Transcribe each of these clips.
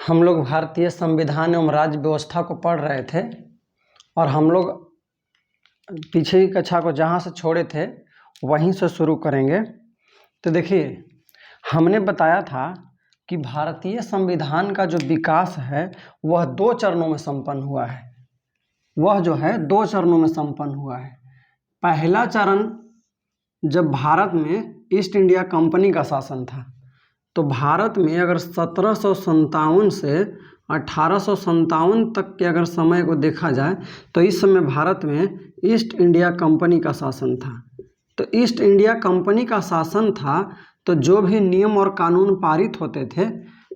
हम लोग भारतीय संविधान एवं राज्य व्यवस्था को पढ़ रहे थे और हम लोग पीछे की कक्षा को जहाँ से छोड़े थे वहीं से शुरू करेंगे। तो देखिए, हमने बताया था कि भारतीय संविधान का जो विकास है वह 2 चरणों में संपन्न हुआ है। वह जो है 2 चरणों में संपन्न हुआ है। पहला चरण जब भारत में ईस्ट इंडिया कंपनी का शासन था, तो भारत में अगर 1757 से 1857 तक के अगर समय को देखा जाए तो इस समय भारत में ईस्ट इंडिया कंपनी का शासन था। तो ईस्ट इंडिया कंपनी का शासन था, तो जो भी नियम और कानून पारित होते थे,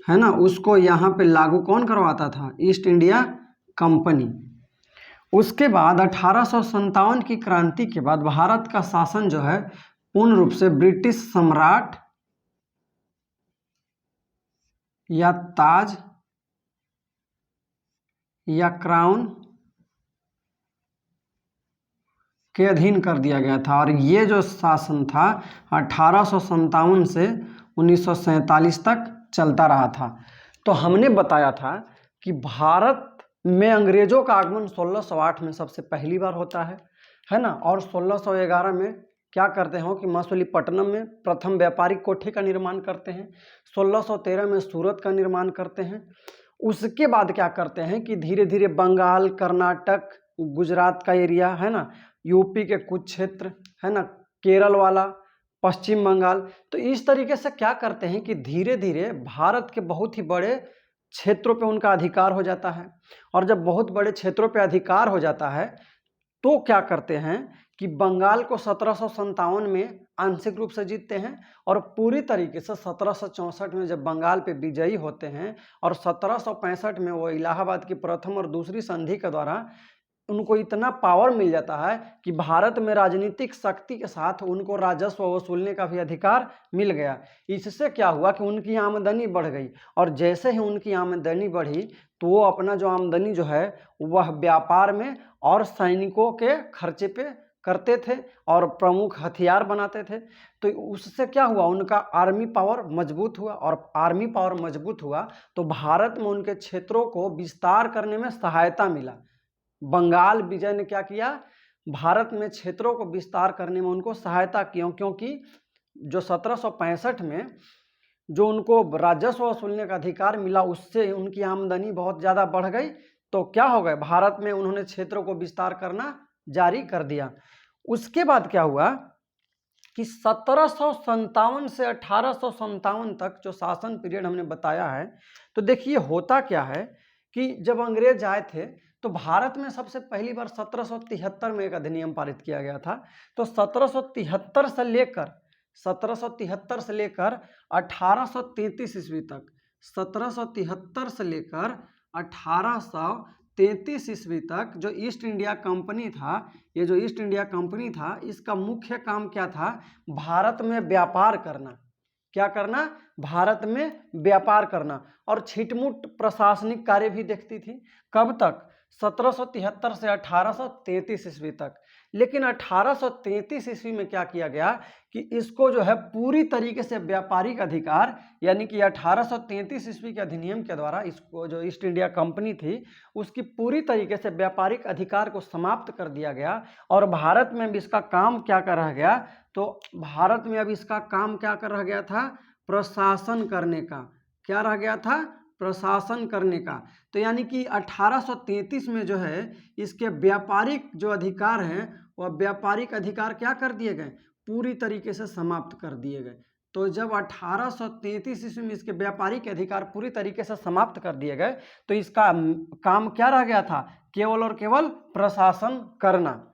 है ना, उसको यहाँ पे लागू कौन करवाता था? East India company. उसके बाद 1857 की क्रांति के बाद भारत का शासन जो है पूर्ण रूप से ब्रिटिश सम्राट या ताज या क्राउन के अधीन कर दिया गया था। और ये जो शासन था 1857 से 1947 तक चलता रहा था। तो हमने बताया था कि भारत में अंग्रेजों का आगमन 1608 में सबसे पहली बार होता है ना। और 1611 में क्या करते हो कि मछलीपट्टनम में प्रथम व्यापारिक कोठी का निर्माण करते हैं। 1613 में सूरत का निर्माण करते हैं। उसके बाद क्या करते हैं कि धीरे धीरे बंगाल, कर्नाटक, गुजरात का एरिया, है ना, यूपी के कुछ क्षेत्र, है ना, केरल वाला, पश्चिम बंगाल, तो इस तरीके से क्या करते हैं कि धीरे धीरे भारत के बहुत ही बड़े क्षेत्रों पे उनका अधिकार हो जाता है। और जब बहुत बड़े क्षेत्रों पे अधिकार हो जाता है तो क्या करते हैं कि बंगाल को 1757 में आंशिक रूप से जीतते हैं और पूरी तरीके से 1764 में जब बंगाल पे विजयी होते हैं और 1765 में वो इलाहाबाद की प्रथम और दूसरी संधि के द्वारा उनको इतना पावर मिल जाता है कि भारत में राजनीतिक शक्ति के साथ उनको राजस्व वसूलने का भी अधिकार मिल गया। इससे क्या हुआ कि उनकी आमदनी बढ़ गई और जैसे ही उनकी आमदनी बढ़ी तो वो अपना जो आमदनी जो है वह व्यापार में और सैनिकों के खर्चे पे करते थे और प्रमुख हथियार बनाते थे। तो उससे क्या हुआ, उनका आर्मी पावर मजबूत हुआ और आर्मी पावर मजबूत हुआ तो भारत में उनके क्षेत्रों को विस्तार करने में सहायता मिला। बंगाल विजय ने क्या किया, भारत में क्षेत्रों को विस्तार करने में उनको सहायता की, क्योंकि जो 1765 में जो उनको राजस्व वसूलने का अधिकार मिला उससे उनकी आमदनी बहुत ज़्यादा बढ़ गई। तो क्या हो गए, भारत में उन्होंने क्षेत्रों को विस्तार करना जारी कर दिया। उसके बाद क्या हुआ कि 1757 से 1857 तक जो शासन पीरियड हमने बताया है, तो देखिए होता क्या है कि जब अंग्रेज आए थे तो भारत में सबसे पहली बार 1773 में एक अधिनियम पारित किया गया था। तो 1773 से लेकर 1833 ईस्वी तक, 1773 से लेकर 1833 ईस्वी तक जो ईस्ट इंडिया कंपनी था, ये जो ईस्ट इंडिया कंपनी था इसका मुख्य काम क्या था, भारत में व्यापार करना। क्या करना, भारत में व्यापार करना और छिटमुट प्रशासनिक कार्य भी देखती थी। कब तक, 1773 से 1833 ईस्वी तक। लेकिन 1833 ईस्वी में क्या किया गया कि इसको जो है पूरी तरीके से व्यापारिक अधिकार, यानी कि 1833 ईस्वी के अधिनियम के द्वारा इसको जो ईस्ट इंडिया कंपनी थी उसकी पूरी तरीके से व्यापारिक अधिकार को समाप्त कर दिया गया। और भारत में भी इसका काम क्या कर रह गया, तो भारत में अब इसका काम क्या कर रह गया था, प्रशासन करने का। क्या रह गया था, प्रशासन करने का। तो यानी कि 1833 में जो है इसके व्यापारिक जो अधिकार हैं वह व्यापारिक अधिकार क्या कर दिए गए, पूरी तरीके से समाप्त कर दिए गए। तो जब 1833 ईस्वी में इसके व्यापारिक अधिकार पूरी तरीके से समाप्त कर दिए गए तो इसका काम क्या रह गया था, केवल और केवल प्रशासन करना।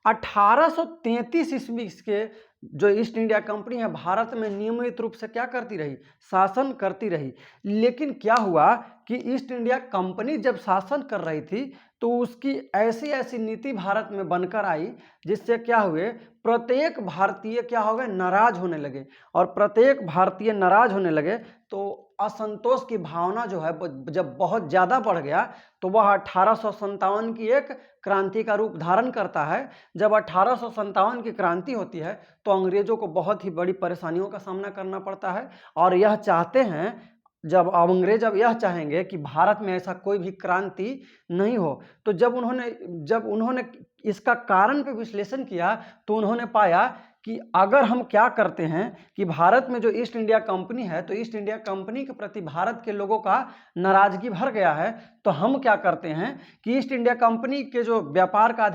1833 ईस्वी के जो ईस्ट इंडिया कंपनी है भारत में नियमित रूप से क्या करती रही, शासन करती रही। लेकिन क्या हुआ कि ईस्ट इंडिया कंपनी जब शासन कर रही थी तो उसकी ऐसी ऐसी नीति भारत में बनकर आई जिससे क्या हुए, प्रत्येक भारतीय क्या हो गए, नाराज होने लगे। और प्रत्येक भारतीय नाराज होने लगे तो असंतोष की भावना जो है जब बहुत ज़्यादा बढ़ गया तो वह 1857 की एक क्रांति का रूप धारण करता है। जब 1857 की क्रांति होती है तो अंग्रेजों को बहुत ही बड़ी परेशानियों का सामना करना पड़ता है और यह चाहते हैं जब अंग्रेज अब यह चाहेंगे कि भारत में ऐसा कोई भी क्रांति नहीं हो, तो जब उन्होंने इसका कारण पे विश्लेषण किया तो उन्होंने पाया कि अगर हम क्या करते हैं कि भारत में जो ईस्ट इंडिया कंपनी है, तो ईस्ट इंडिया कंपनी के प्रति भारत के लोगों का नाराजगी भर गया है, तो हम क्या करते हैं कि ईस्ट इंडिया कंपनी के जो व्यापार का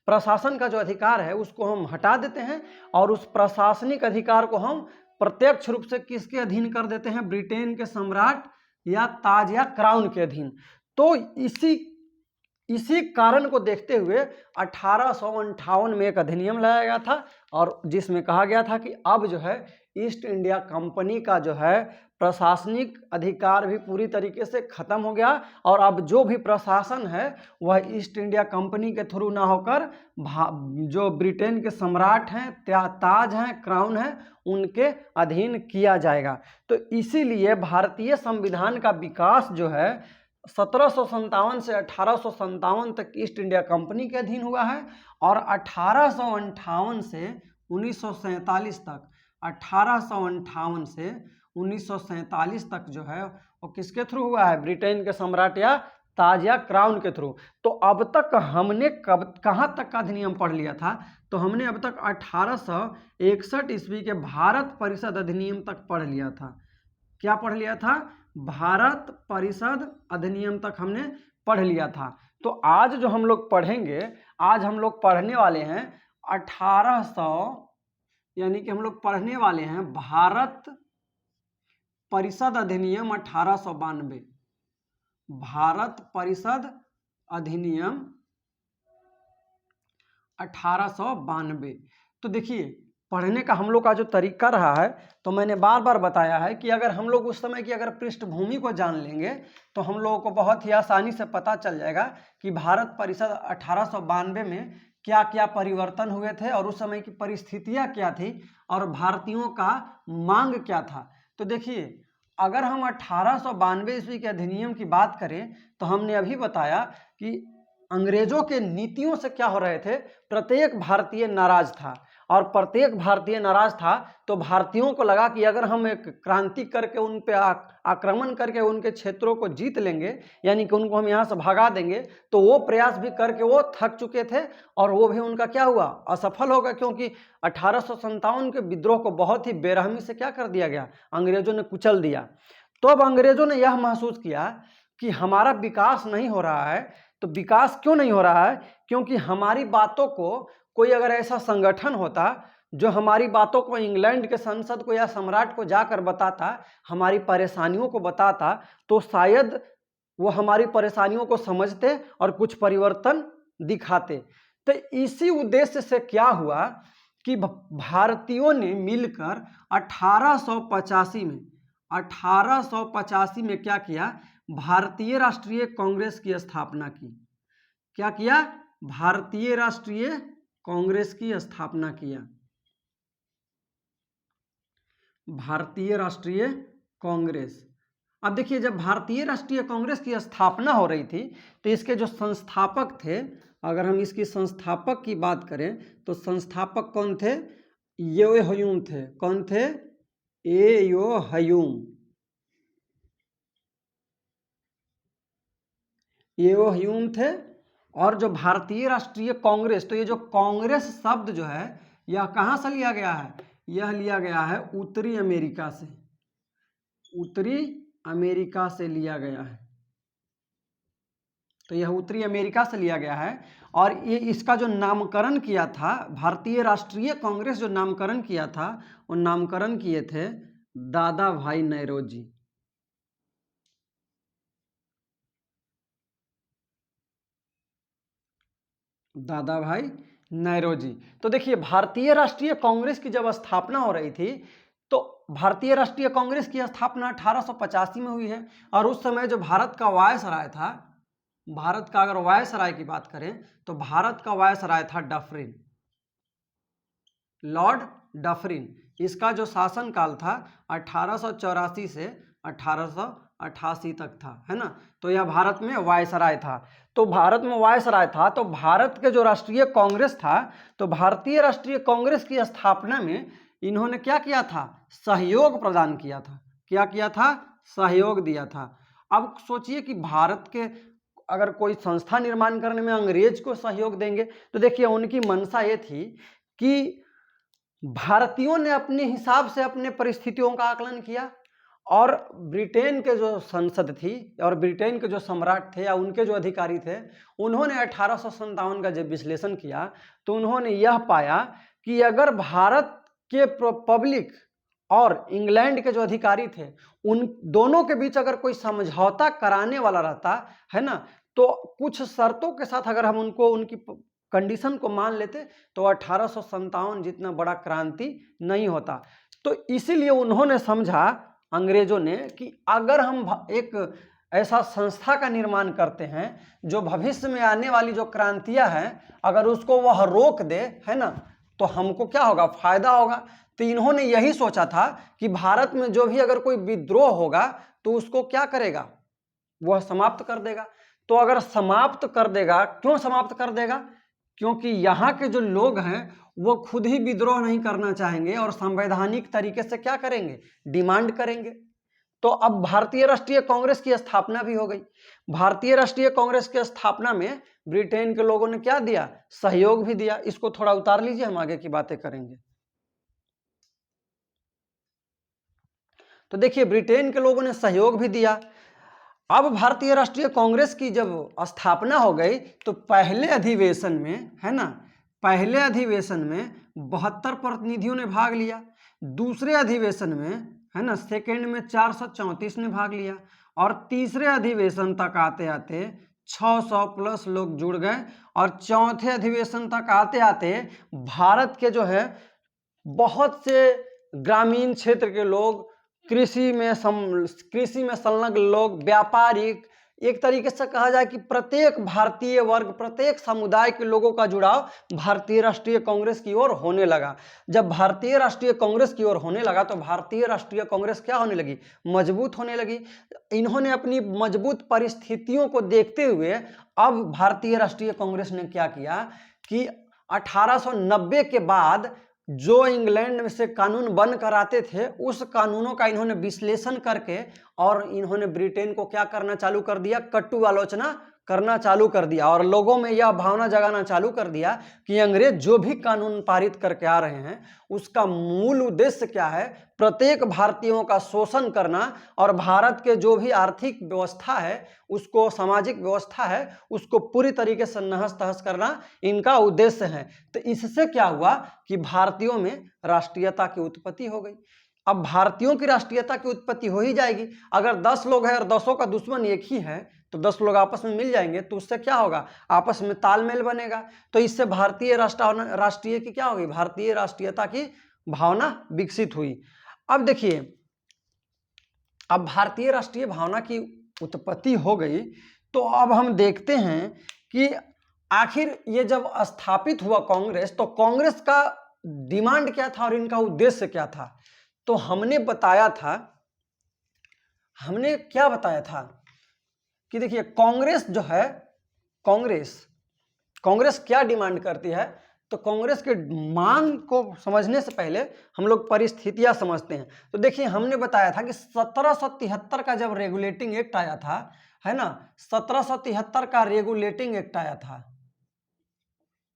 प्रशासन का जो अधिकार है उसको हम हटा देते हैं और उस प्रशासनिक अधिकार को हम प्रत्यक्ष रूप से किसके अधीन कर देते हैं, ब्रिटेन के सम्राट या ताज या क्राउन के अधीन। तो इसी कारण को देखते हुए 1858 में एक अधिनियम लाया गया था और जिसमें कहा गया था कि अब जो है ईस्ट इंडिया कंपनी का जो है प्रशासनिक अधिकार भी पूरी तरीके से खत्म हो गया और अब जो भी प्रशासन है वह ईस्ट इंडिया कंपनी के थ्रू ना होकर जो ब्रिटेन के सम्राट हैं, ताज हैं, क्राउन हैं, उनके अधीन किया जाएगा। तो इसीलिए भारतीय संविधान का विकास जो है 1757 से 1857 तक ईस्ट इंडिया कंपनी के अधीन हुआ है और 1858 से 1947 तक 1858 से 1947 तक जो है वो किसके थ्रू हुआ है, ब्रिटेन के सम्राट या ताज या क्राउन के थ्रू। तो अब तक हमने कहाँ तक का अधिनियम पढ़ लिया था, तो हमने अब तक 1861 ईस्वी के भारत परिषद अधिनियम तक पढ़ लिया था। क्या पढ़ लिया था, भारत परिषद अधिनियम तक हमने पढ़ लिया था। तो आज जो हम लोग पढ़ेंगे, आज हम लोग पढ़ने वाले हैं 1800, यानी कि हम लोग पढ़ने वाले हैं भारत परिषद अधिनियम 1892, भारत परिषद अधिनियम 1892। तो देखिए पढ़ने का हम लोग का जो तरीका रहा है, तो मैंने बार बार बताया है कि अगर हम लोग उस समय की अगर पृष्ठभूमि को जान लेंगे तो हम लोगों को बहुत ही आसानी से पता चल जाएगा कि भारत परिषद 1892 में क्या क्या परिवर्तन हुए थे और उस समय की परिस्थितियां क्या थी और भारतीयों का मांग क्या था। तो देखिए अगर हम 1892 ईस्वी के अधिनियम की बात करें तो हमने अभी बताया कि अंग्रेजों के नीतियों से क्या हो रहे थे, प्रत्येक भारतीय नाराज था और प्रत्येक भारतीय नाराज था तो भारतीयों को लगा कि अगर हम एक क्रांति करके उन पे आक्रमण करके उनके क्षेत्रों को जीत लेंगे, यानी कि उनको हम यहाँ से भगा देंगे, तो वो प्रयास भी करके वो थक चुके थे और वो भी उनका क्या हुआ, असफल होगा, क्योंकि 1857 के विद्रोह को बहुत ही बेरहमी से क्या कर दिया गया, अंग्रेजों ने कुचल दिया। तो अब अंग्रेजों ने यह महसूस किया कि हमारा विकास नहीं हो रहा है। तो विकास क्यों नहीं हो रहा है, क्योंकि हमारी बातों को कोई अगर ऐसा संगठन होता जो हमारी बातों को इंग्लैंड के संसद को या सम्राट को जाकर बताता, हमारी परेशानियों को बताता, तो शायद वो हमारी परेशानियों को समझते और कुछ परिवर्तन दिखाते। तो इसी उद्देश्य से क्या हुआ कि भारतीयों ने मिलकर 1885 में क्या किया, भारतीय राष्ट्रीय कांग्रेस की स्थापना की। क्या किया, भारतीय राष्ट्रीय कांग्रेस की स्थापना किया। भारतीय राष्ट्रीय कांग्रेस। अब देखिए जब भारतीय राष्ट्रीय कांग्रेस की स्थापना हो रही थी तो इसके जो संस्थापक थे, अगर हम इसकी संस्थापक की बात करें तो संस्थापक कौन थे, ये हयूम थे। कौन थे, ए यो हयूम। ये वो हयूम थे। और जो भारतीय राष्ट्रीय कांग्रेस, तो ये जो कांग्रेस शब्द जो है यह कहाँ से लिया गया है, यह लिया गया है उत्तरी अमेरिका से, उत्तरी अमेरिका से लिया गया है। तो यह उत्तरी अमेरिका से लिया गया है और ये इसका जो नामकरण किया था, भारतीय राष्ट्रीय कांग्रेस जो नामकरण किया था वो नामकरण किए थे दादा भाई नौरोजी। दादा भाई नौरोजी। तो देखिए भारतीय राष्ट्रीय कांग्रेस की जब स्थापना हो रही थी तो भारतीय राष्ट्रीय कांग्रेस की स्थापना 1885 में हुई है और उस समय जो भारत का वायसराय था, भारत का अगर वायसराय की बात करें तो भारत का वायसराय था डफरिन, लॉर्ड डफरिन। इसका जो शासनकाल था 1884 से 1888 तक था, है ना। तो यह भारत में वायसराय था। तो भारत में वायसराय था तो भारत के जो राष्ट्रीय कांग्रेस था, तो भारतीय राष्ट्रीय कांग्रेस की स्थापना में इन्होंने क्या किया था, सहयोग प्रदान किया था। क्या किया था? सहयोग दिया था। अब सोचिए कि भारत के अगर कोई संस्था निर्माण करने में अंग्रेज को सहयोग देंगे, तो देखिए उनकी मंशा ये थी कि भारतीयों ने अपने हिसाब से अपने परिस्थितियों का आकलन किया, और ब्रिटेन के जो संसद थी और ब्रिटेन के जो सम्राट थे या उनके जो अधिकारी थे, उन्होंने 1857 का जब विश्लेषण किया तो उन्होंने यह पाया कि अगर भारत के पब्लिक और इंग्लैंड के जो अधिकारी थे, उन दोनों के बीच अगर कोई समझौता कराने वाला रहता है ना, तो कुछ शर्तों के साथ अगर हम उनको उनकी कंडीशन को मान लेते तो 1857 जितना बड़ा क्रांति नहीं होता। तो इसीलिए उन्होंने समझा, अंग्रेजों ने, कि अगर हम एक ऐसा संस्था का निर्माण करते हैं जो भविष्य में आने वाली जो क्रांतियां हैं, अगर उसको वह रोक दे, है ना, तो हमको क्या होगा? फायदा होगा। तो इन्होंने यही सोचा था कि भारत में जो भी अगर कोई विद्रोह होगा तो उसको क्या करेगा? वह समाप्त कर देगा। तो अगर समाप्त कर देगा, क्यों समाप्त कर देगा? क्योंकि यहाँ के जो लोग हैं वो खुद ही विद्रोह नहीं करना चाहेंगे और संवैधानिक तरीके से क्या करेंगे? डिमांड करेंगे। तो अब भारतीय राष्ट्रीय कांग्रेस की स्थापना भी हो गई। भारतीय राष्ट्रीय कांग्रेस की स्थापना में ब्रिटेन के लोगों ने क्या दिया? सहयोग भी दिया। इसको थोड़ा उतार लीजिए, हम आगे की बातें करेंगे। तो देखिए, ब्रिटेन के लोगों ने सहयोग भी दिया। अब भारतीय राष्ट्रीय कांग्रेस की जब स्थापना हो गई तो पहले अधिवेशन में, है ना, पहले अधिवेशन में 72 प्रतिनिधियों ने भाग लिया। दूसरे अधिवेशन में, है ना, सेकेंड में 434 ने भाग लिया, और तीसरे अधिवेशन तक आते आते 600 प्लस लोग जुड़ गए, और चौथे अधिवेशन तक आते आते भारत के जो है बहुत से ग्रामीण क्षेत्र के लोग, कृषि में संलग्न लोग, व्यापारिक, एक तरीके से कहा जाए कि प्रत्येक भारतीय वर्ग, प्रत्येक समुदाय के लोगों का जुड़ाव भारतीय राष्ट्रीय कांग्रेस की ओर होने लगा। जब भारतीय राष्ट्रीय कांग्रेस की ओर होने लगा तो भारतीय राष्ट्रीय कांग्रेस क्या होने लगी? मजबूत होने लगी। इन्होंने अपनी मजबूत परिस्थितियों को देखते हुए अब भारतीय राष्ट्रीय कांग्रेस ने क्या किया कि 1890 के बाद जो इंग्लैंड में से कानून बन कर आते थे, उस कानूनों का इन्होंने विश्लेषण करके और इन्होंने ब्रिटेन को क्या करना चालू कर दिया? कटु आलोचना करना चालू कर दिया, और लोगों में यह भावना जगाना चालू कर दिया कि अंग्रेज जो भी कानून पारित करके आ रहे हैं उसका मूल उद्देश्य क्या है? प्रत्येक भारतीयों का शोषण करना, और भारत के जो भी आर्थिक व्यवस्था है, उसको, सामाजिक व्यवस्था है, उसको पूरी तरीके से नहस तहस करना इनका उद्देश्य है। तो इससे क्या हुआ कि भारतीयों में राष्ट्रीयता की उत्पत्ति हो गई। अब भारतीयों की राष्ट्रीयता की उत्पत्ति हो ही जाएगी। अगर 10 लोग हैं और 10 का दुश्मन एक ही है तो 10 लोग आपस में मिल जाएंगे, तो उससे क्या होगा? आपस में तालमेल बनेगा। तो इससे भारतीय राष्ट्रीय की क्या होगी? भारतीय राष्ट्रीयता की भावना विकसित हुई। अब देखिए, अब भारतीय राष्ट्रीय भावना की उत्पत्ति हो गई, तो अब हम देखते हैं कि आखिर ये जब स्थापित हुआ कांग्रेस, तो कांग्रेस का डिमांड क्या था और इनका उद्देश्य क्या था? तो हमने क्या बताया था कि देखिए, कांग्रेस जो है, कांग्रेस क्या डिमांड करती है? तो कांग्रेस के मांग को समझने से पहले हम लोग परिस्थितियां समझते हैं। तो देखिए, हमने बताया था कि 1773 का जब रेगुलेटिंग एक्ट आया था, है ना, 1773 का रेगुलेटिंग एक्ट आया था।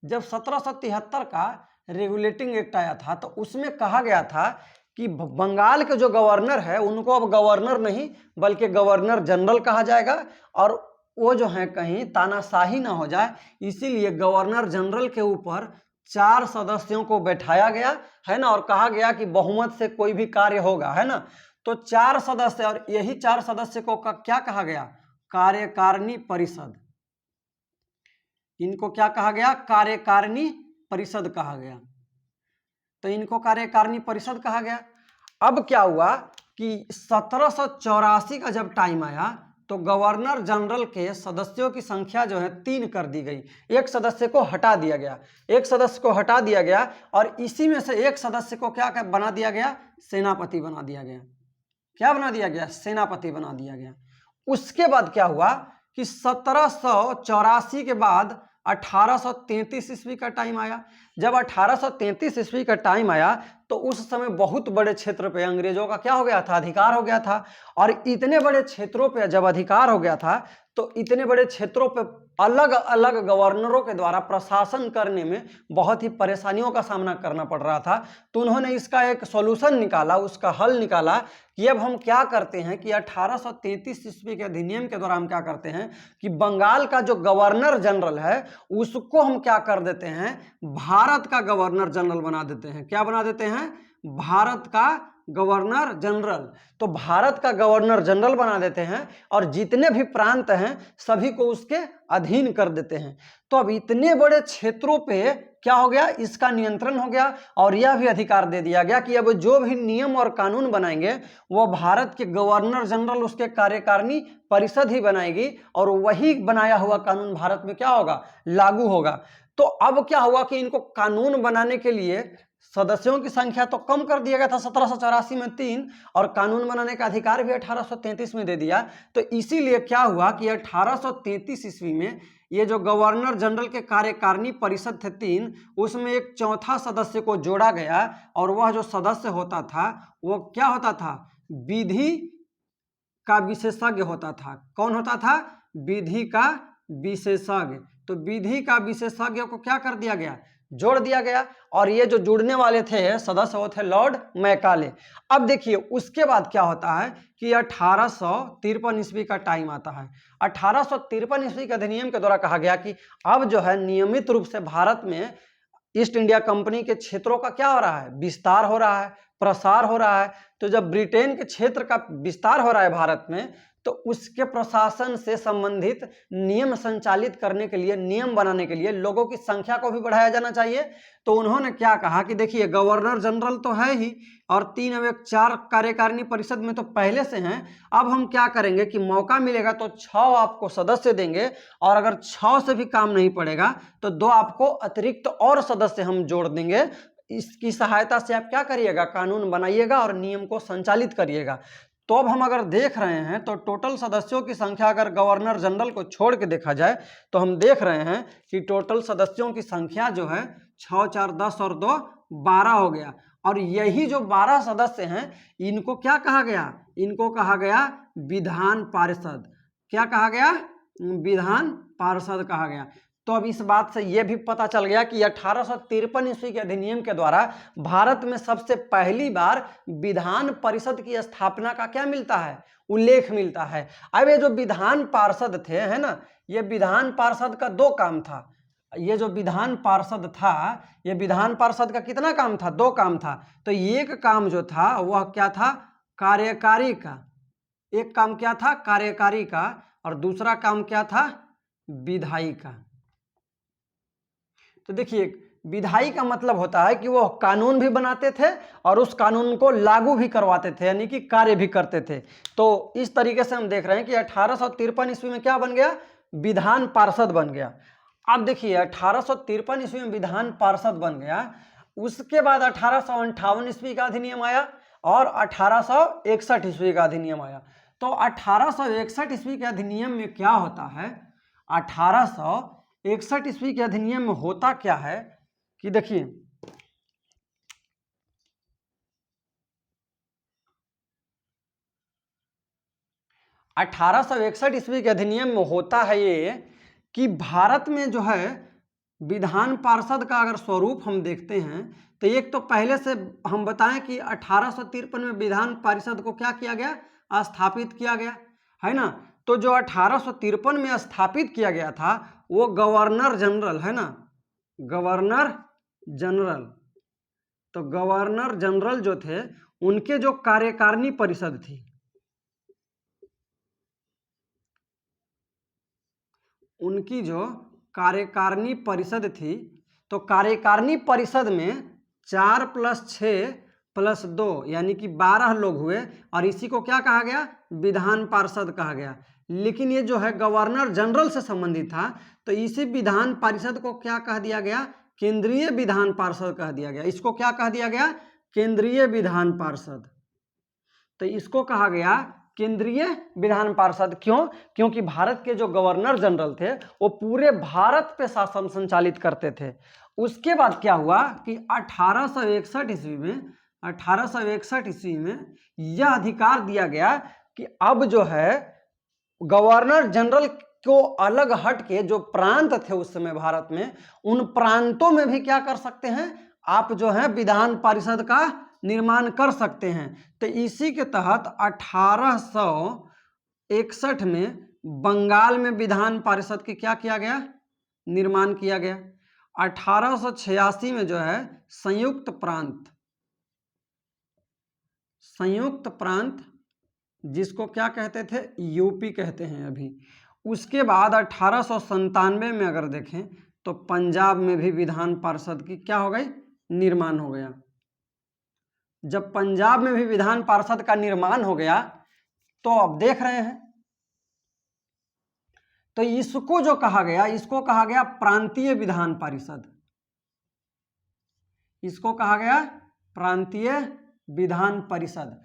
जब 1773 का रेगुलेटिंग एक्ट आया था तो उसमें कहा गया था कि बंगाल के जो गवर्नर है उनको अब गवर्नर नहीं बल्कि गवर्नर जनरल कहा जाएगा, और वो जो है कहीं तानाशाही ना हो जाए, इसीलिए गवर्नर जनरल के ऊपर 4 सदस्यों को बैठाया गया, है ना, और कहा गया कि बहुमत से कोई भी कार्य होगा, है ना। तो 4 सदस्य, और यही 4 सदस्य को क्या कहा गया? कार्यकारिणी परिषद। इनको क्या कहा गया? कार्यकारिणी परिषद कहा गया। तो इनको कार्यकारिणी परिषद कहा गया। अब क्या हुआ कि 1784 का जब टाइम आया तो गवर्नर जनरल के सदस्यों की संख्या जो है 3 कर दी गई। एक सदस्य को हटा दिया गया, और इसी में से एक सदस्य को क्या बना दिया गया? सेनापति बना दिया गया। क्या बना दिया गया? सेनापति बना दिया गया। उसके बाद क्या हुआ कि 1784 के बाद 1833 ईस्वी का टाइम आया। जब 1833 ईस्वी का टाइम आया तो उस समय बहुत बड़े क्षेत्र पे अंग्रेजों का क्या हो गया था, अधिकार हो गया था। और इतने बड़े क्षेत्रों पे जब अधिकार हो गया था तो इतने बड़े क्षेत्रों पे अलग अलग गवर्नरों के द्वारा प्रशासन करने में बहुत ही परेशानियों का सामना करना पड़ रहा था। तो उन्होंने इसका एक सॉल्यूशन निकाला, उसका हल निकाला कि अब हम क्या करते हैं कि 1833 ईस्वी के अधिनियम के द्वारा हम क्या करते हैं कि बंगाल का जो गवर्नर जनरल है उसको हम क्या कर देते हैं, भारत का गवर्नर जनरल बना देते हैं। क्या बना देते हैं, भारत का गवर्नर जनरल। तो भारत का गवर्नर जनरल बना देते हैं और जितने भी प्रांत हैं सभी को उसके अधीन कर देते हैं। तो अब इतने बड़े क्षेत्रों पे क्या हो गया, इसका नियंत्रण हो गया और यह भी अधिकार दे दिया गया कि अब जो भी नियम और कानून बनाएंगे वो भारत के गवर्नर जनरल, उसके कार्यकारिणी परिषद ही बनाएगी और वही बनाया हुआ कानून भारत में क्या होगा, लागू होगा। तो अब क्या हुआ कि इनको कानून बनाने के लिए सदस्यों की संख्या तो कम कर दिया गया था 1784 में 3, और कानून बनाने का अधिकार भी 1833 में दे दिया। तो इसीलिए क्या हुआ कि 1833 ईस्वी में ये जो गवर्नर जनरल के कार्यकारिणी परिषद थे 3, उसमें एक चौथा सदस्य को जोड़ा गया और वह जो सदस्य होता था वो क्या होता था, विधि का विशेषज्ञ होता था। कौन होता था, विधि का विशेषज्ञ। तो विधि का विशेषज्ञ को क्या कर दिया गया, जोड़ दिया गया। और ये जो जुड़ने वाले थे सदस्य वो थे लॉर्ड मैकाले। अब देखिए उसके बाद क्या होता है कि 1853 ईस्वी का टाइम आता है। 1853 ईस्वी के अधिनियम के द्वारा कहा गया कि अब जो है नियमित रूप से भारत में ईस्ट इंडिया कंपनी के क्षेत्रों का क्या हो रहा है, विस्तार हो रहा है, प्रसार हो रहा है। तो जब ब्रिटेन के क्षेत्र का विस्तार हो रहा है भारत में, तो उसके प्रशासन से संबंधित नियम संचालित करने के लिए, नियम बनाने के लिए लोगों की संख्या को भी बढ़ाया जाना चाहिए। तो उन्होंने क्या कहा कि देखिए गवर्नर जनरल तो है ही और 3 अब एक 4 कार्यकारिणी परिषद में तो पहले से हैं। अब हम क्या करेंगे कि मौका मिलेगा तो 6 आपको सदस्य देंगे और अगर 6 से भी काम नहीं पड़ेगा तो 2 आपको अतिरिक्त और सदस्य हम जोड़ देंगे। इसकी सहायता से आप क्या करिएगा, कानून बनाइएगा और नियम को संचालित करिएगा। तो अब हम अगर देख रहे हैं तो टोटल सदस्यों की संख्या अगर गवर्नर जनरल को छोड़ के देखा जाए तो हम देख रहे हैं कि टोटल सदस्यों की संख्या जो है 6 4 10 और 2 12 हो गया। और यही जो 12 सदस्य हैं इनको क्या कहा गया, इनको कहा गया विधान पार्षद। क्या कहा गया, विधान पार्षद कहा गया। तो अब इस बात से यह भी पता चल गया कि 1853 ईस्वी के अधिनियम के द्वारा भारत में सबसे पहली बार विधान परिषद की स्थापना का क्या मिलता है, उल्लेख मिलता है। अब ये जो विधान पार्षद थे, है ना, ये विधान पार्षद का 2 काम था। ये जो विधान पार्षद था, ये विधान पार्षद का कितना काम था, 2 काम था। तो एक काम जो था वह क्या था, कार्यकारी का। एक काम क्या था, कार्यकारी का, और दूसरा काम क्या था, विधायी का। तो देखिए विधायी का मतलब होता है कि वो कानून भी बनाते थे और उस कानून को लागू भी करवाते थे, यानी कि कार्य भी करते थे। तो इस तरीके से हम देख रहे हैं कि 1853 ईस्वी में क्या बन गया, विधान पार्षद बन गया। अब देखिए 1853 ईस्वी में विधान पार्षद बन गया, उसके बाद 1858 ईस्वी का अधिनियम आया और 1861 ईस्वी का अधिनियम आया। तो 1861 ईस्वी के अधिनियम में क्या होता है, 1861 ईस्वी के अधिनियम में होता क्या है कि देखिए 1861 ईस्वी के अधिनियम में होता है ये कि भारत में जो है विधान पार्षद का अगर स्वरूप हम देखते हैं तो एक तो पहले से हम बताएं कि 1853 में विधान पार्षद को क्या किया गया, स्थापित किया गया, है ना। तो जो 1853 में स्थापित किया गया था वो गवर्नर जनरल, है ना, गवर्नर जनरल। तो गवर्नर जनरल जो थे उनके जो कार्यकारिणी परिषद थी, उनकी जो कार्यकारिणी परिषद थी, तो कार्यकारिणी परिषद में 4 + 6 + 2 यानी कि 12 लोग हुए और इसी को क्या कहा गया, विधान पार्षद कहा गया। लेकिन ये जो है गवर्नर जनरल से संबंधित था, तो इसी विधान परिषद को क्या कह दिया गया, केंद्रीय विधान पार्षद कह दिया गया। इसको क्या कह दिया गया, केंद्रीय विधान पार्षद। तो इसको कहा गया केंद्रीय विधान पार्षद। क्यों, क्योंकि भारत के जो गवर्नर जनरल थे वो पूरे भारत पे शासन संचालित करते थे। उसके बाद क्या हुआ कि 1861 ईस्वी में 1861 ईस्वी में यह अधिकार दिया गया कि अब जो है गवर्नर जनरल को अलग हट के जो प्रांत थे उस समय भारत में, उन प्रांतों में भी क्या कर सकते हैं, आप जो है विधान परिषद का निर्माण कर सकते हैं। तो इसी के तहत 1861 में बंगाल में विधान परिषद की क्या किया गया, निर्माण किया गया। 1886 में जो है संयुक्त प्रांत जिसको क्या कहते थे, यूपी कहते हैं अभी। उसके बाद 1897 में अगर देखें तो पंजाब में भी विधान पार्षद की क्या हो गई, निर्माण हो गया। जब पंजाब में भी विधान पार्षद का निर्माण हो गया तो अब देख रहे हैं, तो इसको जो कहा गया, इसको कहा गया प्रांतीय विधान परिषद। इसको कहा गया प्रांतीय विधान परिषद।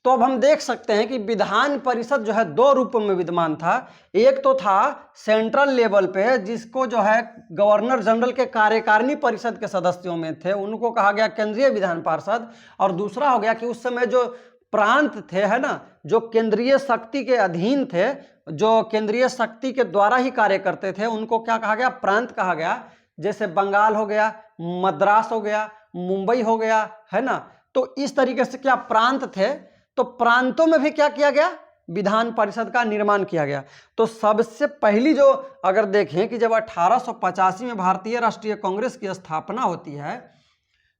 तो अब हम देख सकते हैं कि विधान परिषद जो है दो रूपों में विद्यमान था। एक तो था सेंट्रल लेवल पे, जिसको जो है गवर्नर जनरल के कार्यकारिणी परिषद के सदस्यों में थे, उनको कहा गया केंद्रीय विधान पार्षद। और दूसरा हो गया कि उस समय जो प्रांत थे, है ना, जो केंद्रीय शक्ति के अधीन थे, जो केंद्रीय शक्ति के द्वारा ही कार्य करते थे, उनको क्या कहा गया, प्रांत कहा गया। जैसे बंगाल हो गया, मद्रास हो गया, मुंबई हो गया, है ना। तो इस तरीके से क्या प्रांत थे, तो प्रांतों में भी क्या किया गया, विधान परिषद का निर्माण किया गया। तो सबसे पहली जो अगर देखें कि जब 1885 में भारतीय राष्ट्रीय कांग्रेस की स्थापना होती है,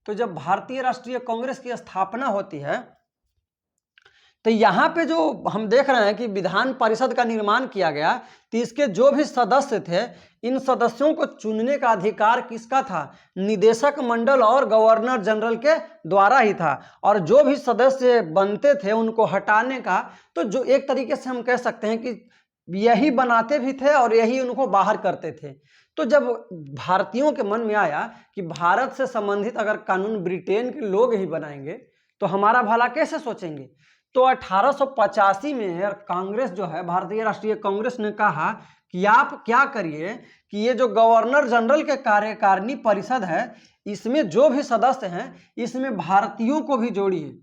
तो जब भारतीय राष्ट्रीय कांग्रेस की स्थापना होती है तो यहाँ पे जो हम देख रहे हैं कि विधान परिषद का निर्माण किया गया, तो इसके जो भी सदस्य थे, इन सदस्यों को चुनने का अधिकार किसका था, निदेशक मंडल और गवर्नर जनरल के द्वारा ही था। और जो भी सदस्य बनते थे उनको हटाने का, तो जो एक तरीके से हम कह सकते हैं कि यही बनाते भी थे और यही उनको बाहर करते थे। तो जब भारतीयों के मन में आया कि भारत से संबंधित अगर कानून ब्रिटेन के लोग ही बनाएंगे तो हमारा भला कैसे सोचेंगे, तो 1885 में कांग्रेस जो है, भारतीय राष्ट्रीय कांग्रेस ने कहा कि आप क्या करिए कि ये जो गवर्नर जनरल के कार्यकारिणी परिषद है, इसमें जो भी सदस्य हैं, इसमें भारतीयों को भी जोड़िए।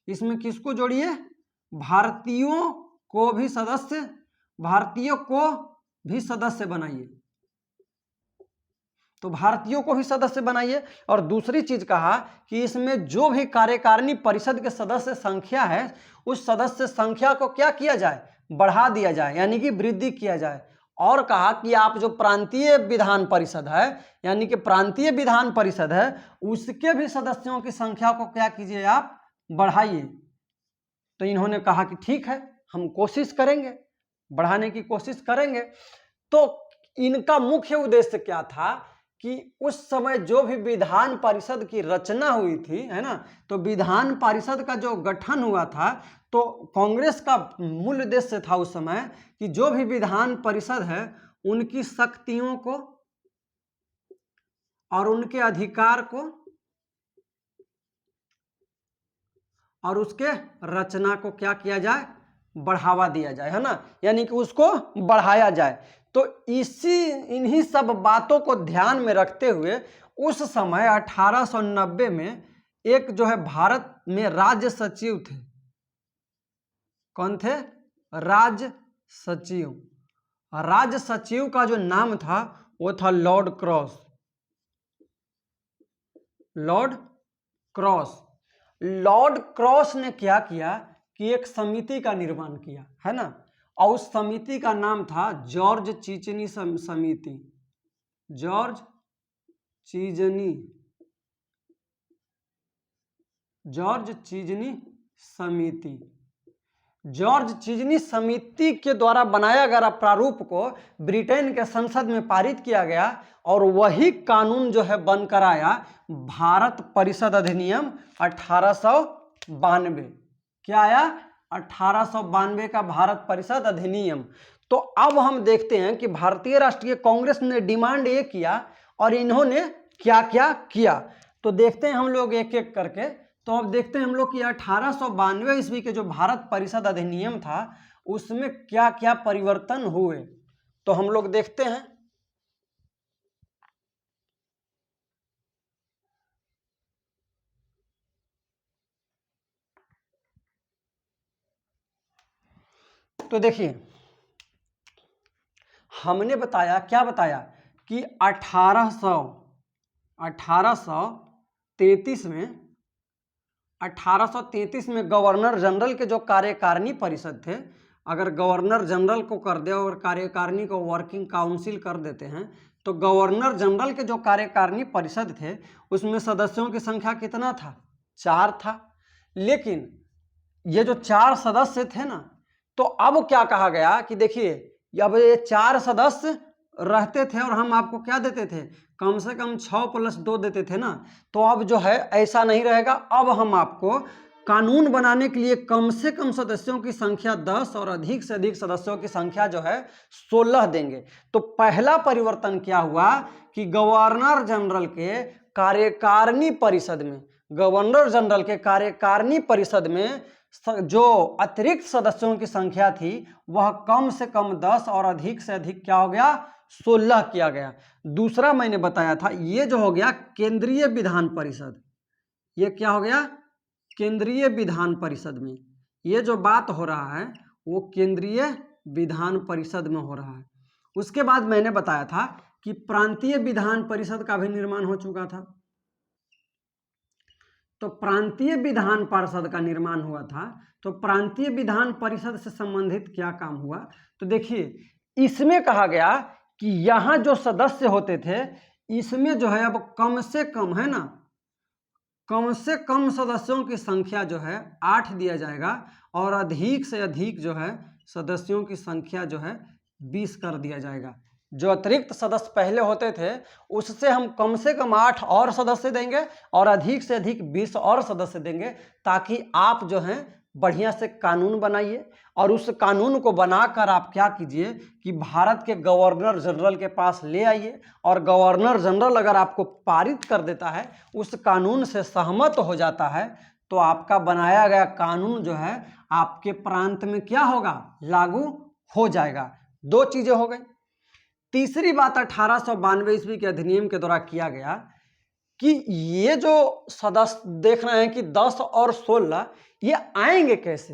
इसमें किसको जोड़िए, भारतीयों को भी सदस्य बनाइए। तो भारतीयों को भी सदस्य बनाइए। और दूसरी चीज कहा कि इसमें जो भी कार्यकारिणी परिषद के सदस्य संख्या है, उस सदस्य संख्या को क्या किया जाए, बढ़ा दिया जाए, यानी कि वृद्धि किया जाए। और कहा कि आप जो प्रांतीय विधान परिषद है, यानी कि प्रांतीय विधान परिषद है, उसके भी सदस्यों की संख्या को क्या कीजिए, आप बढ़ाइए। तो इन्होंने कहा कि ठीक है, हम कोशिश करेंगे, बढ़ाने की कोशिश करेंगे। तो इनका मुख्य उद्देश्य क्या था कि उस समय जो भी विधान परिषद की रचना हुई थी, है ना, तो विधान परिषद का जो गठन हुआ था, तो कांग्रेस का मूल उद्देश्य था उस समय कि जो भी विधान परिषद है उनकी शक्तियों को और उनके अधिकार को और उसके रचना को क्या किया जाए, बढ़ावा दिया जाए, है ना, यानी कि उसको बढ़ाया जाए। तो इन्हीं सब बातों को ध्यान में रखते हुए उस समय 1890 में एक जो है भारत में राज्य सचिव थे। कौन थे, राज्य सचिव। राज्य सचिव का जो नाम था वो था लॉर्ड क्रॉस। लॉर्ड क्रॉस ने क्या किया कि एक समिति का निर्माण किया, है ना, और उस समिति का नाम था जॉर्ज चीजनी समिति। जॉर्ज चीजनी समिति के द्वारा बनाया गया प्रारूप को ब्रिटेन के संसद में पारित किया गया और वही कानून जो है बनकर आया भारत परिषद अधिनियम 1892। क्या आया, 1892 का भारत परिषद अधिनियम। तो अब हम देखते हैं कि भारतीय राष्ट्रीय कांग्रेस ने डिमांड ये किया और इन्होंने क्या क्या किया। तो देखते हैं हम लोग एक एक करके। तो अब देखते हैं हम लोग कि 1892 ईस्वी के जो भारत परिषद अधिनियम था उसमें क्या क्या परिवर्तन हुए, तो हम लोग देखते हैं। तो देखिए हमने बताया, क्या बताया कि 1833 में गवर्नर जनरल के जो कार्यकारिणी परिषद थे, अगर गवर्नर जनरल को कर दे और कार्यकारिणी को वर्किंग काउंसिल कर देते हैं, तो गवर्नर जनरल के जो कार्यकारिणी परिषद थे उसमें सदस्यों की संख्या कितना था? 4 था। लेकिन ये जो 4 सदस्य थे ना, तो अब क्या कहा गया कि देखिए अब ये 4 सदस्य रहते थे और हम आपको क्या देते थे? कम से कम 6+2 देते थे ना। तो अब जो है ऐसा नहीं रहेगा, अब हम आपको कानून बनाने के लिए कम से कम सदस्यों की संख्या 10 और अधिक से अधिक सदस्यों की संख्या जो है 16 देंगे। तो पहला परिवर्तन क्या हुआ कि गवर्नर जनरल के कार्यकारिणी परिषद में, गवर्नर जनरल के कार्यकारिणी परिषद में जो अतिरिक्त सदस्यों की संख्या थी वह कम से कम 10 और अधिक से अधिक क्या हो गया? 16 किया गया। दूसरा मैंने बताया था, ये जो हो गया केंद्रीय विधान परिषद, ये क्या हो गया? केंद्रीय विधान परिषद में ये जो बात हो रहा है वो केंद्रीय विधान परिषद में हो रहा है। उसके बाद मैंने बताया था कि प्रांतीय विधान परिषद का भी निर्माण हो चुका था। तो प्रांतीय विधान परिषद का निर्माण हुआ था। तो प्रांतीय विधान परिषद से संबंधित क्या काम हुआ? तो देखिए इसमें कहा गया कि यहाँ जो सदस्य होते थे इसमें जो है अब कम से कम, है ना, कम से कम सदस्यों की संख्या जो है 8 दिया जाएगा और अधिक से अधिक जो है सदस्यों की संख्या जो है 20 कर दिया जाएगा। जो अतिरिक्त सदस्य पहले होते थे उससे हम कम से कम 8 और सदस्य देंगे और अधिक से अधिक 20 और सदस्य देंगे, ताकि आप जो हैं बढ़िया से कानून बनाइए और उस कानून को बनाकर आप क्या कीजिए कि भारत के गवर्नर जनरल के पास ले आइए और गवर्नर जनरल अगर आपको पारित कर देता है, उस कानून से सहमत हो जाता है, तो आपका बनाया गया कानून जो है आपके प्रांत में क्या होगा? लागू हो जाएगा। 2 चीजें हो गई। तीसरी बात 1892 ईस्वी के अधिनियम के द्वारा किया गया कि ये जो सदस्य देख रहे हैं कि 10 और 16 ये आएंगे कैसे,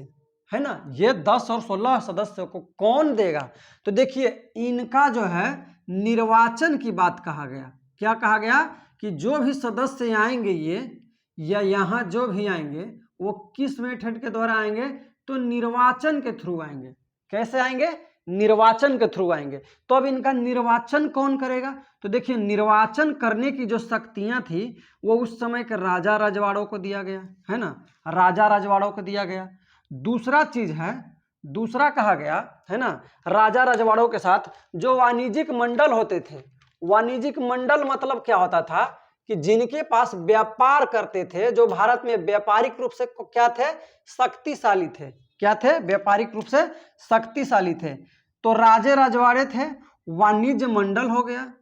है ना, ये 10 और 16 सदस्यों को कौन देगा? तो देखिए इनका जो है निर्वाचन की बात कहा गया। क्या कहा गया कि जो भी सदस्य आएंगे ये या यहाँ जो भी आएंगे वो किस मेथड के द्वारा आएंगे? तो निर्वाचन के थ्रू आएंगे। कैसे आएंगे? निर्वाचन के थ्रू आएंगे। तो अब इनका निर्वाचन कौन करेगा? तो देखिए निर्वाचन करने की जो शक्तियां थी वो उस समय के राजा रजवाड़ों को दिया गया, है ना, राजा रजवाड़ों को दिया गया। दूसरा चीज है, दूसरा कहा गया, है ना, राजा रजवाड़ों के साथ जो वाणिज्यिक मंडल होते थे, वाणिज्यिक मंडल मतलब क्या होता था कि जिनके पास व्यापार करते थे, जो भारत में व्यापारिक रूप से क्या थे? शक्तिशाली थे। क्या थे? व्यापारिक रूप से शक्तिशाली थे। तो राजे रजवाड़े थे, वाणिज्य मंडल हो गया,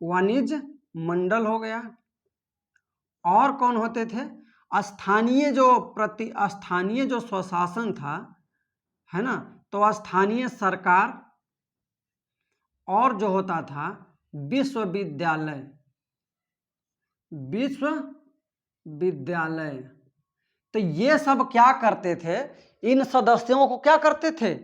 वाणिज्य मंडल हो गया। और कौन होते थे? स्थानीय जो स्वशासन था, है ना, तो स्थानीय सरकार और जो होता था विश्वविद्यालय, विश्वविद्यालय। तो ये सब क्या करते थे? इन सदस्यों को क्या करते थे?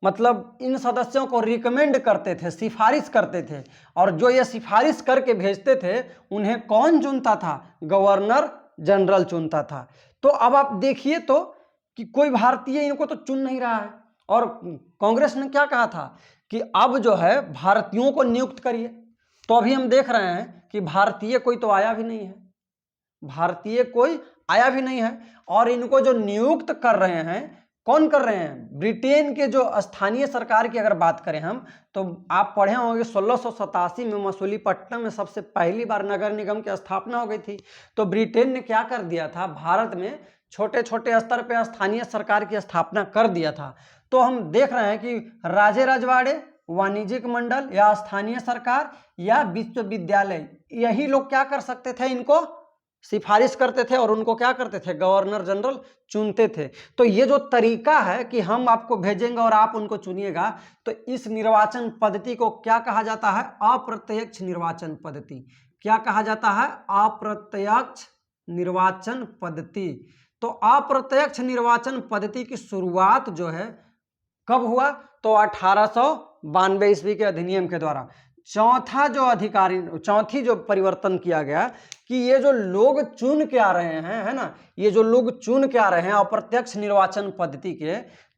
मतलब इन सदस्यों को रिकमेंड करते थे, सिफारिश करते थे, और जो ये सिफारिश करके भेजते थे उन्हें कौन चुनता था? गवर्नर जनरल चुनता था। तो अब आप देखिए तो कि कोई भारतीय इनको तो चुन नहीं रहा है, और कांग्रेस ने क्या कहा था कि अब जो है भारतीयों को नियुक्त करिए। तो अभी हम देख रहे हैं कि भारतीय कोई तो आया भी नहीं है, भारतीय कोई आया भी नहीं है। और इनको जो नियुक्त कर रहे हैं, कौन कर रहे हैं? ब्रिटेन के जो स्थानीय सरकार की अगर बात करें हम, तो आप पढ़े होंगे 1687 में मसूलीपट्टनम में सबसे पहली बार नगर निगम की स्थापना हो गई थी। तो ब्रिटेन ने क्या कर दिया था? भारत में छोटे छोटे स्तर पर स्थानीय सरकार की स्थापना कर दिया था। तो हम देख रहे हैं कि राजे रजवाड़े, वाणिज्यिक मंडल या स्थानीय सरकार या विश्वविद्यालय, यही लोग क्या कर सकते थे? इनको सिफारिश करते थे और उनको क्या करते थे? गवर्नर जनरल चुनते थे। तो ये जो तरीका है कि हम आपको भेजेंगे और आप उनको चुनिएगा, तो इस निर्वाचन पद्धति को क्या कहा जाता है? अप्रत्यक्ष निर्वाचन पद्धति। क्या कहा जाता है? अप्रत्यक्ष निर्वाचन पद्धति। तो अप्रत्यक्ष निर्वाचन पद्धति की शुरुआत जो है कब हुआ, तो 1892 ईस्वी के अधिनियम के द्वारा। चौथी जो परिवर्तन किया गया कि ये जो लोग चुन के आ रहे हैं, है ना, ये जो लोग चुन के आ रहे हैं अप्रत्यक्ष निर्वाचन पद्धति के,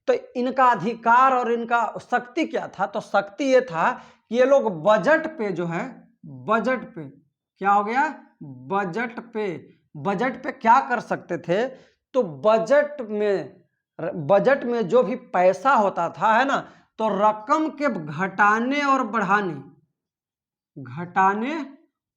तो इनका अधिकार और इनका शक्ति क्या था, तो शक्ति ये था कि ये लोग बजट पे जो है, बजट पे क्या हो गया, बजट पे क्या कर सकते थे, तो बजट में जो भी पैसा होता था, है ना, तो रकम के घटाने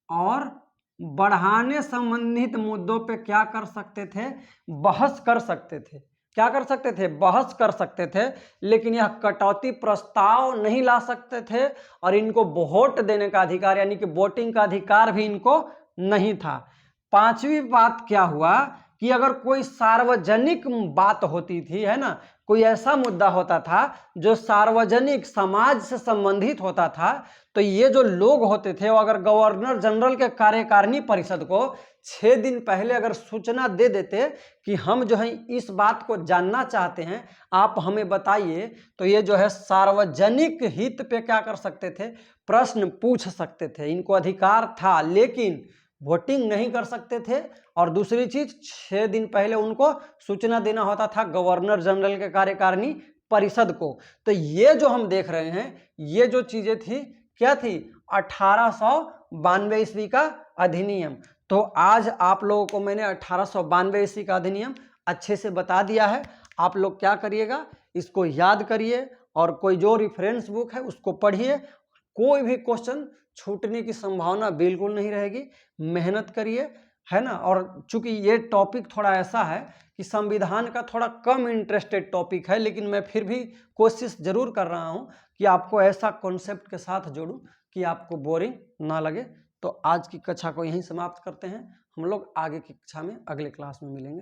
और बढ़ाने संबंधित मुद्दों पे क्या कर सकते थे, बहस कर सकते थे। क्या कर सकते थे, बहस कर सकते थे, लेकिन यह कटौती प्रस्ताव नहीं ला सकते थे और इनको वोट देने का अधिकार यानी कि वोटिंग का अधिकार भी इनको नहीं था। पांचवी बात क्या हुआ कि अगर कोई सार्वजनिक बात होती थी, है ना, कोई ऐसा मुद्दा होता था जो सार्वजनिक समाज से संबंधित होता था, तो ये जो लोग होते थे वो अगर गवर्नर जनरल के कार्यकारिणी परिषद को 6 दिन पहले अगर सूचना दे देते कि हम जो है इस बात को जानना चाहते हैं, आप हमें बताइए, तो ये जो है सार्वजनिक हित पे क्या कर सकते थे, प्रश्न पूछ सकते थे, इनको अधिकार था, लेकिन वोटिंग नहीं कर सकते थे। और दूसरी चीज 6 दिन पहले उनको सूचना देना होता था गवर्नर जनरल के कार्यकारिणी परिषद को। तो ये जो हम देख रहे हैं, ये जो चीजें थी क्या थी, 1892 ईस्वी का अधिनियम। तो आज आप लोगों को मैंने 1892 ईस्वी का अधिनियम अच्छे से बता दिया है। आप लोग क्या करिएगा, इसको याद करिए और कोई जो रेफरेंस बुक है उसको पढ़िए। कोई भी क्वेश्चन छूटने की संभावना बिल्कुल नहीं रहेगी, मेहनत करिए, है ना। और चूंकि ये टॉपिक थोड़ा ऐसा है कि संविधान का थोड़ा कम इंटरेस्टेड टॉपिक है, लेकिन मैं फिर भी कोशिश जरूर कर रहा हूँ कि आपको ऐसा कॉन्सेप्ट के साथ जोड़ूं कि आपको बोरिंग ना लगे। तो आज की कक्षा को यहीं समाप्त करते हैं, हम लोग आगे की कक्षा में अगले क्लास में मिलेंगे।